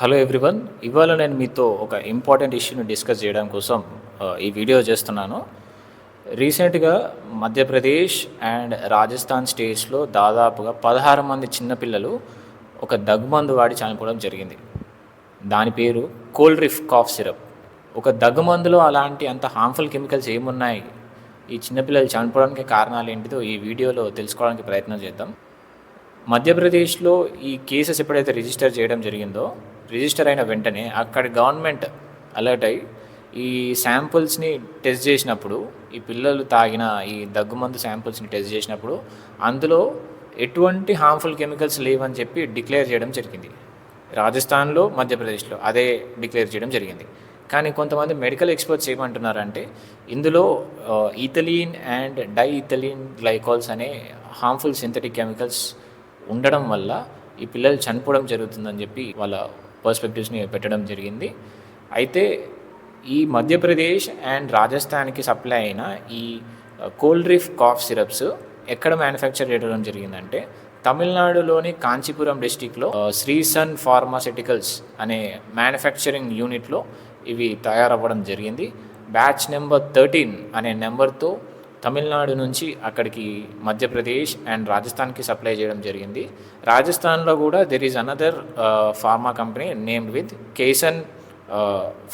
Hello everyone. ఇవాళ నేను మీతో ఒక ఇంపార్టెంట్ ఇష్యూని డిస్కస్ చేయడం కోసం ఈ వీడియో చేస్తున్నాను. రీసెంట్గా మధ్యప్రదేశ్ అండ్ రాజస్థాన్ స్టేట్స్లో దాదాపుగా 16 మంది చిన్నపిల్లలు ఒక దగ్గుమందు వాడి చనిపోవడం జరిగింది. దాని పేరు కోల్డ్రిఫ్ కాఫ్ సిరప్. ఒక దగ్గుమందులో అలాంటి అంత హార్మ్ఫుల్ కెమికల్స్ ఏమున్నాయి, ఈ చిన్నపిల్లలు చనిపోవడానికి కారణాలు ఏంటిదో ఈ వీడియోలో తెలుసుకోవడానికి ప్రయత్నం చేద్దాం. మధ్యప్రదేశ్లో ఈ కేసెస్ ఎప్పుడైతే రిజిస్టర్ చేయడం జరిగిందో, రిజిస్టర్ అయిన వెంటనే అక్కడి గవర్నమెంట్ అలర్ట్ అయ్యి ఈ శాంపుల్స్ని టెస్ట్ చేసినప్పుడు, ఈ పిల్లలు తాగిన ఈ దగ్గుమందు శాంపుల్స్ని టెస్ట్ చేసినప్పుడు అందులో ఎటువంటి హార్మ్ఫుల్ కెమికల్స్ లేవని చెప్పి డిక్లేర్ చేయడం జరిగింది. రాజస్థాన్లో, మధ్యప్రదేశ్లో అదే డిక్లేర్ చేయడం జరిగింది. కానీ కొంతమంది మెడికల్ ఎక్స్పర్ట్స్ ఏమంటున్నారంటే ఇందులో ఈథలీన్ అండ్ డైఈథలీన్ గ్లైకాల్స్ అనే హార్మ్ఫుల్ సింథటిక్ కెమికల్స్ ఉండడం వల్ల ఈ పిల్లలు చనిపోవడం జరుగుతుందని చెప్పి వాళ్ళ పర్స్పెక్టివ్స్ని పెట్టడం జరిగింది. అయితే ఈ మధ్యప్రదేశ్ అండ్ రాజస్థాన్కి సప్లై అయిన ఈ కోల్డ్రిఫ్ కాఫ్ సిరప్స్ ఎక్కడ మ్యానుఫ్యాక్చర్ చేయడం జరిగిందంటే తమిళనాడులోని కాంచీపురం డిస్టిక్లో శ్రీసన్ ఫార్మాస్యూటికల్స్ అనే మ్యానుఫ్యాక్చరింగ్ యూనిట్లో ఇవి తయారవ్వడం జరిగింది. బ్యాచ్ నెంబర్ 13 అనే నెంబర్తో తమిళనాడు నుంచి అక్కడికి మధ్యప్రదేశ్ అండ్ రాజస్థాన్కి సప్లై చేయడం జరిగింది. రాజస్థాన్లో కూడా there is another pharma company named with కేసన్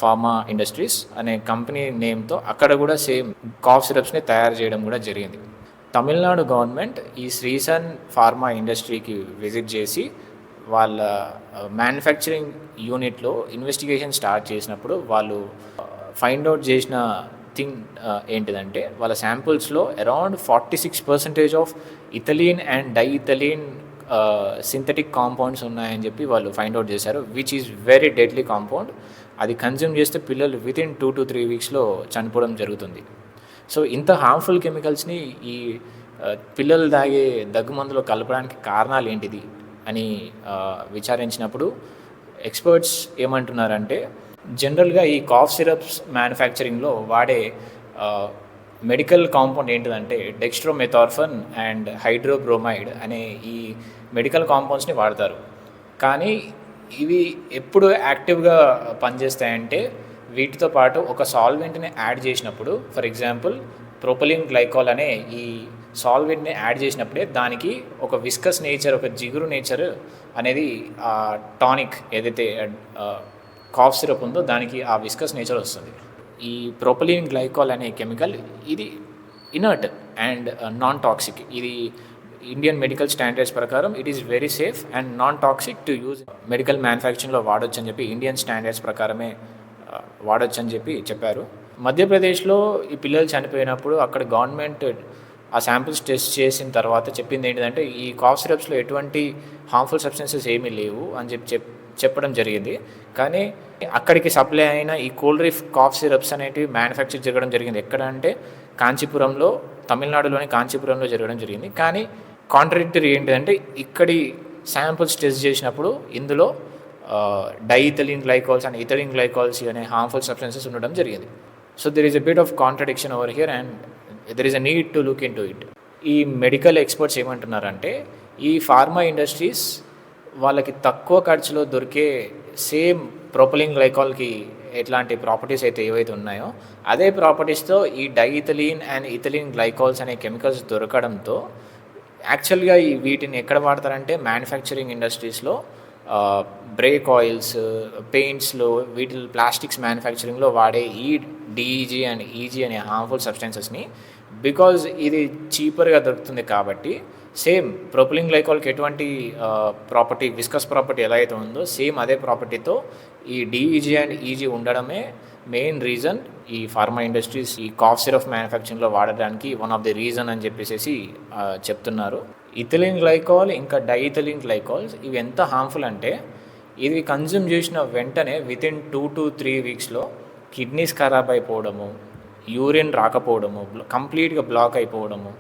ఫార్మా ఇండస్ట్రీస్ అనే కంపెనీ నేమ్తో అక్కడ కూడా సేమ్ కాఫ్ సిరప్స్ని తయారు చేయడం కూడా జరిగింది. తమిళనాడు గవర్నమెంట్ ఈ శ్రీసన్ ఫార్మా ఇండస్ట్రీకి విజిట్ చేసి వాళ్ళ మ్యానుఫ్యాక్చరింగ్ యూనిట్లో ఇన్వెస్టిగేషన్ స్టార్ట్ చేసినప్పుడు వాళ్ళు ఫైండ్ అవుట్ చేసిన థింగ్ ఏంటిదంటే వాళ్ళ శాంపుల్స్లో around 46% of ethylene and diethylene synthetic compounds ఉన్నాయని చెప్పి వాళ్ళు ఫైండ్ అవుట్ చేశారు, which is very deadly compound. అది కన్జ్యూమ్ చేస్తే పిల్లలు వితిన్ 2 to 3 వీక్స్లో చనిపోవడం జరుగుతుంది. సో ఇంత హార్మ్ఫుల్ కెమికల్స్ని ఈ పిల్లలు తాగే దగ్గుమందులో కలపడానికి కారణాలు ఏంటిది అని విచారించినప్పుడు ఎక్స్పర్ట్స్ ఏమంటున్నారంటే జనరల్గా ఈ కాఫ్ సిరప్స్ మ్యానుఫ్యాక్చరింగ్లో వాడే మెడికల్ కాంపౌండ్ ఏంటిదంటే డెక్స్ట్రోమెథార్ఫన్ అండ్ హైడ్రోబ్రోమైడ్ అనే ఈ మెడికల్ కాంపౌండ్స్ని వాడతారు. కానీ ఇవి ఎప్పుడు యాక్టివ్గా పనిచేస్తాయంటే వీటితో పాటు ఒక సాల్వెంట్ని యాడ్ చేసినప్పుడు, ఫర్ ఎగ్జాంపుల్ ప్రొపలిన్ గ్లైకాల్ అనే ఈ సాల్వెంట్ని యాడ్ చేసినప్పుడే దానికి ఒక విస్కస్ నేచర్, ఒక జిగురు నేచర్ అనేది టానిక్ ఏదైతే కాఫ్ సిరప్ ఉందో దానికి ఆ విస్కస్ నేచర్ వస్తుంది. ఈ ప్రొపలిన్ గ్లైకాల్ అనే కెమికల్ ఇది ఇనర్ట్ అండ్ నాన్ టాక్సిక్. ఇది ఇండియన్ మెడికల్ స్టాండర్డ్స్ ప్రకారం it is very safe and non toxic to use medical మ్యానుఫ్యాక్చరింగ్లో వాడొచ్చు అని చెప్పి ఇండియన్ స్టాండర్డ్స్ ప్రకారమే వాడొచ్చు అని చెప్పి చెప్పారు. మధ్యప్రదేశ్లో ఈ పిల్లలు చనిపోయినప్పుడు అక్కడ గవర్నమెంట్ ఆ శాంపిల్స్ టెస్ట్ చేసిన తర్వాత చెప్పింది ఏంటంటే ఈ కాఫ్ సిరప్స్లో ఎటువంటి హార్మ్ఫుల్ సబ్స్టెన్సెస్ ఏమీ లేవు అని చెప్పడం జరిగింది. కానీ అక్కడికి సప్లై అయిన ఈ కోల్డ్రిఫ్ కాఫ్ సిరప్స్ అనేటివి మ్యానుఫ్యాక్చర్ జరగడం జరిగింది. ఎక్కడ అంటే కాంచీపురంలో, తమిళనాడులోని కాంచీపురంలో జరగడం జరిగింది. కానీ కాంట్రడిక్టరీ ఏంటంటే ఇక్కడి శాంపుల్స్ టెస్ట్ చేసినప్పుడు ఇందులో డైఇథలీన్ గ్లైకాల్స్ అండ్ ఇథలీన్ గ్లైకాల్స్ అనే హార్మ్ఫుల్ సబ్స్టెన్సెస్ ఉండడం జరిగింది. So there is a bit of contradiction over here and there is a need to look in to it. ఈ మెడికల్ ఎక్స్పర్ట్స్ ఏమంటున్నారంటే ఈ ఫార్మా ఇండస్ట్రీస్ వాళ్ళకి తక్కువ ఖర్చులో దొరికే సేమ్ ప్రొపలిన్ గ్లైకాల్కి ఎట్లాంటి ప్రాపర్టీస్ అయితే ఏవైతే ఉన్నాయో అదే ప్రాపర్టీస్తో ఈ డైఇథలీన్ అండ్ ఇథలీన్ గ్లైకాల్స్ అనే కెమికల్స్ దొరకడంతో యాక్చువల్గా వీటిని ఎక్కడ వాడతారంటే మ్యానుఫ్యాక్చరింగ్ ఇండస్ట్రీస్లో బ్రేక్ ఆయిల్స్, పెయింట్స్లో, వీటి ప్లాస్టిక్స్ మ్యానుఫ్యాక్చరింగ్లో వాడే ఈ డిఈజీ అండ్ ఈజీ అనే హార్మ్ఫుల్ సబ్స్టెన్సెస్ని బికాజ్ ఇది చీపర్గా దొరుకుతుంది కాబట్టి సేమ్ ప్రొపలిన్ గ్లైకాల్కి ఎటువంటి ప్రాపర్టీ, విస్కస్ ప్రాపర్టీ ఎలా అయితే ఉందో సేమ్ అదే ప్రాపర్టీతో ఈ డిఈజీ అండ్ ఈజీ ఉండడమే మెయిన్ రీజన్ ఈ ఫార్మా ఇండస్ట్రీస్ ఈ కాఫ్ సిరప్ మ్యానుఫ్యాక్చరింగ్లో వాడడానికి వన్ ఆఫ్ ది రీజన్ అని చెప్పేసి చెప్తున్నారు. ఇథిలిన్ గ్లైకాల్ ఇంకా డైఇథిలిన్ గ్లైకాల్స్ ఇవి ఎంత హార్మ్ఫుల్ అంటే ఇది కన్జ్యూమ్ చేసిన వెంటనే వితిన్ 2 to 3 వీక్స్లో కిడ్నీస్ ఖరాబ్ అయిపోవడము, యూరిన్ రాకపోవడము, కంప్లీట్గా బ్లాక్ అయిపోవడము,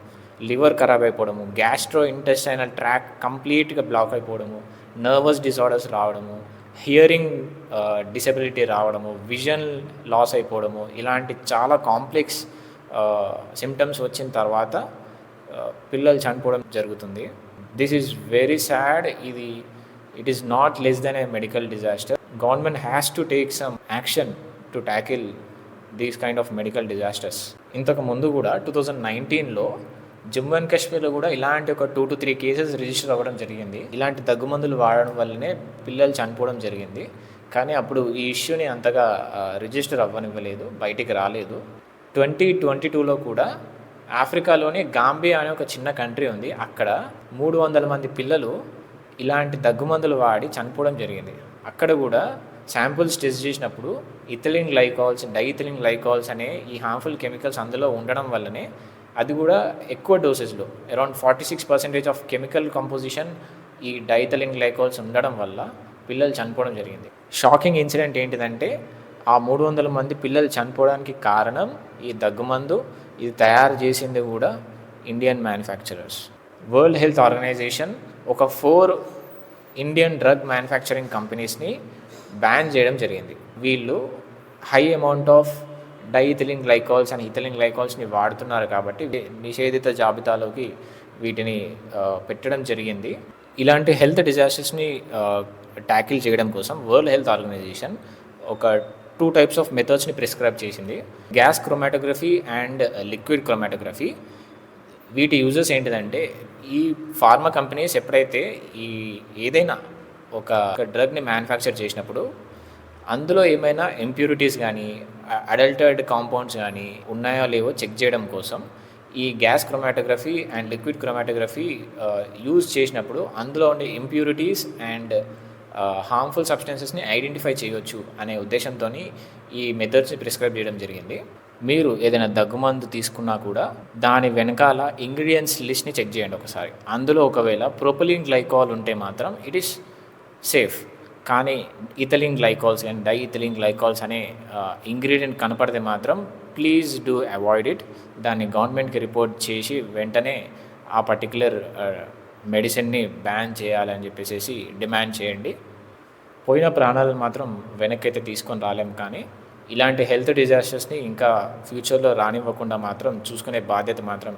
లివర్ ఖరాబ్ అయిపోవడము, గ్యాస్ట్రో ఇంటెస్టైనల్ ట్రాక్ కంప్లీట్గా బ్లాక్ అయిపోవడము, నర్వస్ డిసార్డర్స్ రావడము, హియరింగ్ డిసెబిలిటీ రావడము, విజన్ లాస్ అయిపోవడము, ఇలాంటి చాలా కాంప్లెక్స్ సిమ్టమ్స్ వచ్చిన తర్వాత పిల్లలు చనిపోవడం జరుగుతుంది. This is very sad. ఇది it is not less than a medical disaster. Government has to take some action to tackle these kind of medical disasters. ఇంతకు ముందు కూడా 2019లో జమ్మూ అండ్ కాశ్మీర్లో కూడా ఇలాంటి ఒక 2 to 3 కేసెస్ రిజిస్టర్ అవ్వడం జరిగింది. ఇలాంటి దగ్గుమందులు వాడడం వల్లనే పిల్లలు చనిపోవడం జరిగింది. కానీ అప్పుడు ఈ ఇష్యూని అంతగా రిజిస్టర్ అవ్వనివ్వలేదు, బయటికి రాలేదు. 2022లో కూడా ఆఫ్రికాలోని గాంబియా అనే ఒక చిన్న కంట్రీ ఉంది. అక్కడ 300 మంది పిల్లలు ఇలాంటి దగ్గుమందులు వాడి చనిపోవడం జరిగింది. అక్కడ కూడా శాంపుల్స్ టెస్ట్ చేసినప్పుడు ఇథిలిన్ గ్లైకాల్స్, డైఇథిలిన్ గ్లైకాల్స్ అనే ఈ హార్మ్ఫుల్ కెమికల్స్ అందులో ఉండడం వల్లనే, అది కూడా ఎక్కువ డోసెస్లో అరౌండ్ 46% ఆఫ్ కెమికల్ కంపోజిషన్ ఈ డైఇథిలిన్ గ్లైకాల్స్ ఉండడం వల్ల పిల్లలు చనిపోవడం జరిగింది. షాకింగ్ ఇన్సిడెంట్ ఏంటిదంటే, ఆ 300 మంది పిల్లలు చనిపోవడానికి కారణం ఈ దగ్గుమందు. ఇది తయారు చేసింది కూడా Indian manufacturers. World Health Organization ఒక 4 ఇండియన్ డ్రగ్ మ్యానుఫ్యాక్చరింగ్ కంపెనీస్ని బ్యాన్ చేయడం జరిగింది. వీళ్ళు high amount of diethylene glycols and ethylene గ్లైకాల్స్ని వాడుతున్నారు కాబట్టి నిషేధిత జాబితాలోకి వీటిని పెట్టడం జరిగింది. ఇలాంటి హెల్త్ డిజాస్టర్స్ని ట్యాకిల్ చేయడం కోసం వరల్డ్ హెల్త్ ఆర్గనైజేషన్ ఒక 2 types ఆఫ్ మెథడ్స్ని ప్రిస్క్రైబ్ చేసింది. Gas chromatography and liquid chromatography. వీటి యూజెస్ ఏంటిదంటే, ఈ ఫార్మా కంపెనీస్ ఎప్పుడైతే ఏదైనా ఒక డ్రగ్ని మ్యానుఫ్యాక్చర్ చేసినప్పుడు అందులో ఏమైనా ఇంప్యూరిటీస్ కానీ అడల్టర్డ్ కాంపౌండ్స్ కానీ ఉన్నాయో లేవో చెక్ చేయడం కోసం ఈ gas chromatography and liquid chromatography use చేసినప్పుడు అందులో ఉండే ఇంప్యూరిటీస్ అండ్ హార్మ్ఫుల్ సబ్స్టెన్సెస్ని ఐడెంటిఫై చేయవచ్చు అనే ఉద్దేశంతో ఈ మెథడ్స్ని ప్రిస్క్రైబ్ చేయడం జరిగింది. మీరు ఏదైనా దగ్గుమందు తీసుకున్నా కూడా దాని వెనకాల ఇంగ్రీడియంట్స్ లిస్ట్ని చెక్ చేయండి ఒకసారి. అందులో ఒకవేళ ప్రొపలిన్ గ్లైకాల్ ఉంటే మాత్రం ఇట్ ఈస్ సేఫ్. కానీ ethylene glycols and diethylene glycols అనే ఇంగ్రీడియంట్ కనపడితే మాత్రం ప్లీజ్ డూ అవాయిడ్ ఇట్. దాన్ని గవర్నమెంట్కి రిపోర్ట్ చేసి వెంటనే ఆ పర్టికులర్ మెడిసిన్ని బ్యాన్ చేయాలని చెప్పేసి డిమాండ్ చేయండి. పోయిన ప్రాణాలను మాత్రం వెనక్కి అయితే తీసుకొని రాలేం, కానీ ఇలాంటి హెల్త్ డిజాస్టర్స్ని ఇంకా ఫ్యూచర్లో రానివ్వకుండా మాత్రం చూసుకునే బాధ్యత మాత్రం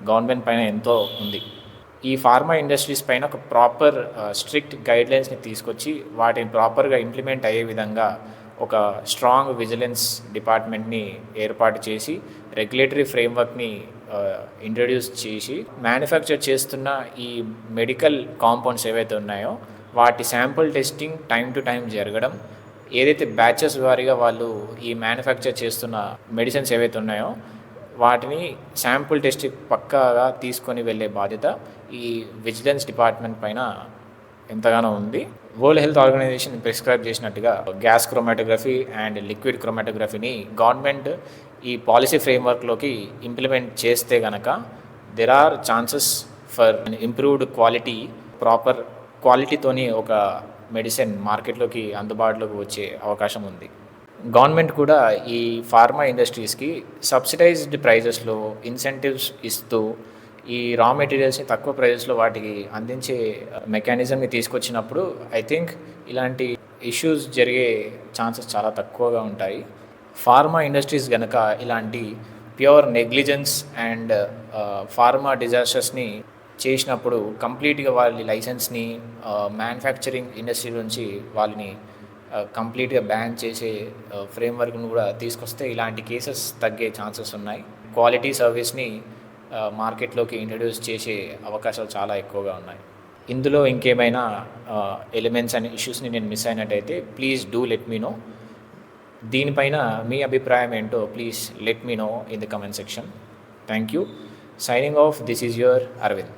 గవర్నమెంట్ పైన ఎంతో ఉంది. ఈ ఫార్మా ఇండస్ట్రీస్ పైన ఒక ప్రాపర్ స్ట్రిక్ట్ గైడ్లైన్స్ని తీసుకొచ్చి వాటిని ప్రాపర్గా ఇంప్లిమెంట్ అయ్యే విధంగా ఒక స్ట్రాంగ్ విజిలెన్స్ డిపార్ట్మెంట్ని ఏర్పాటు చేసి రెగ్యులేటరీ ఫ్రేమ్వర్క్ని ఇంట్రడ్యూస్ చేసి మ్యానుఫ్యాక్చర్ చేస్తున్న ఈ మెడికల్ కాంపౌండ్స్ ఏవైతే ఉన్నాయో వాటి sample testing time to time జరగడం, ఏదైతే బ్యాచెస్ వారీగా వాళ్ళు ఈ మ్యానుఫ్యాక్చర్ చేస్తున్న మెడిసిన్స్ ఏవైతే ఉన్నాయో వాటిని శాంపుల్ టెస్ట్ పక్కాగా తీసుకొని వెళ్ళే బాధ్యత ఈ విజిలెన్స్ డిపార్ట్మెంట్ పైన ఎంతగానో ఉంది. వరల్డ్ హెల్త్ ఆర్గనైజేషన్ ప్రిస్క్రైబ్ చేసినట్టుగా గ్యాస్ క్రోమాటోగ్రఫీ అండ్ లిక్విడ్ క్రోమాటోగ్రఫీని గవర్నమెంట్ ఈ పాలసీ ఫ్రేమ్వర్క్లోకి ఇంప్లిమెంట్ చేస్తే కనుక there are chances for improved quality, proper క్వాలిటీతోని ఒక మెడిసిన్ మార్కెట్లోకి అందుబాటులోకి వచ్చే అవకాశం ఉంది. గవర్నమెంట్ కూడా ఈ ఫార్మా ఇండస్ట్రీస్కి సబ్సిడైజ్డ్ ప్రైజెస్లో ఇన్సెంటివ్స్ ఇస్తూ ఈ రా మెటీరియల్స్ని తక్కువ ప్రైజెస్లో వాటికి అందించే మెకానిజంని తీసుకొచ్చినప్పుడు ఐ థింక్ ఇలాంటి ఇష్యూస్ జరిగే ఛాన్సెస్ చాలా తక్కువగా ఉంటాయి. ఫార్మా ఇండస్ట్రీస్ కనుక ఇలాంటి ప్యూర్ నెగ్లిజెన్స్ అండ్ ఫార్మా డిజాస్టర్స్ని చేసినప్పుడు కంప్లీట్గా వాళ్ళ లైసెన్స్ని మ్యానుఫ్యాక్చరింగ్ ఇండస్ట్రీ నుంచి వాళ్ళని కంప్లీట్గా బ్యాన్ చేసే ఫ్రేమ్వర్క్ను కూడా తీసుకొస్తే ఇలాంటి కేసెస్ తగ్గే ఛాన్సెస్ ఉన్నాయి. క్వాలిటీ సర్వీస్ని మార్కెట్లోకి ఇంట్రడ్యూస్ చేసే అవకాశాలు చాలా ఎక్కువగా ఉన్నాయి. ఇందులో ఇంకేమైనా ఎలిమెంట్స్ అండ్ ఇష్యూస్ని నేను మిస్ అయినట్టయితే please do let me know. దీనిపైన మీ అభిప్రాయం ఏంటో please let me know in the comment section. Thank you. Signing off, this is your Arvind.